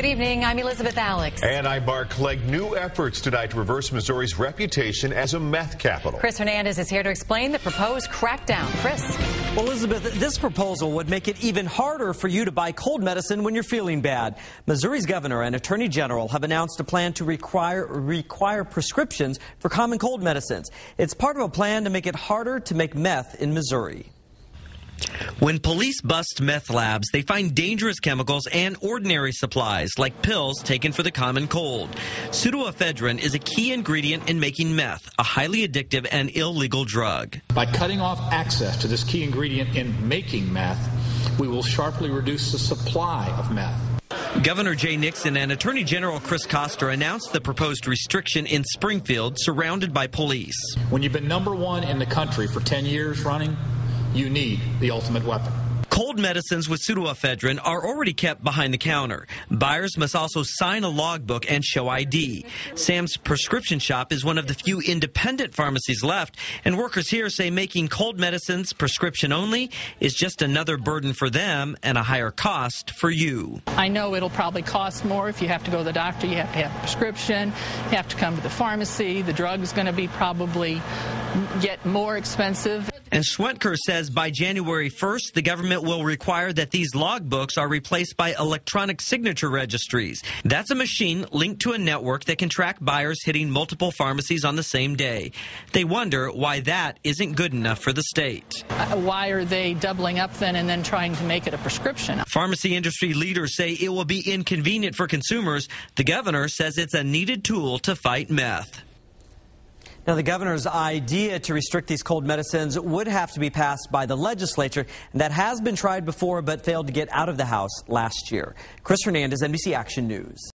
Good evening. I'm Elizabeth Alex. And I'm Mark Clegg. New efforts tonight to reverse Missouri's reputation as a meth capital. Chris Hernandez is here to explain the proposed crackdown. Chris. Well, Elizabeth, this proposal would make it even harder for you to buy cold medicine when you're feeling bad. Missouri's governor and attorney general have announced a plan to require prescriptions for common cold medicines. It's part of a plan to make it harder to make meth in Missouri. When police bust meth labs, they find dangerous chemicals and ordinary supplies, like pills taken for the common cold. Pseudoephedrine is a key ingredient in making meth, a highly addictive and illegal drug. By cutting off access to this key ingredient in making meth, we will sharply reduce the supply of meth. Governor Jay Nixon and Attorney General Chris Koster announced the proposed restriction in Springfield, surrounded by police. When you've been #1 in the country for 10 years running, you need the ultimate weapon. Cold medicines with pseudoephedrine are already kept behind the counter. Buyers must also sign a logbook and show ID. Sam's Prescription Shop is one of the few independent pharmacies left, and workers here say making cold medicines prescription only is just another burden for them and a higher cost for you. I know it'll probably cost more if you have to go to the doctor, you have to have a prescription, you have to come to the pharmacy, the drug is going to be probably get more expensive. And Schwentker says by January 1st, the government will require that these logbooks are replaced by electronic signature registries. That's a machine linked to a network that can track buyers hitting multiple pharmacies on the same day. They wonder why that isn't good enough for the state. Why are they doubling up then and then trying to make it a prescription? Pharmacy industry leaders say it will be inconvenient for consumers. The governor says it's a needed tool to fight meth. Now, the governor's idea to restrict these cold medicines would have to be passed by the legislature. And that has been tried before but failed to get out of the House last year. Chris Hernandez, NBC Action News.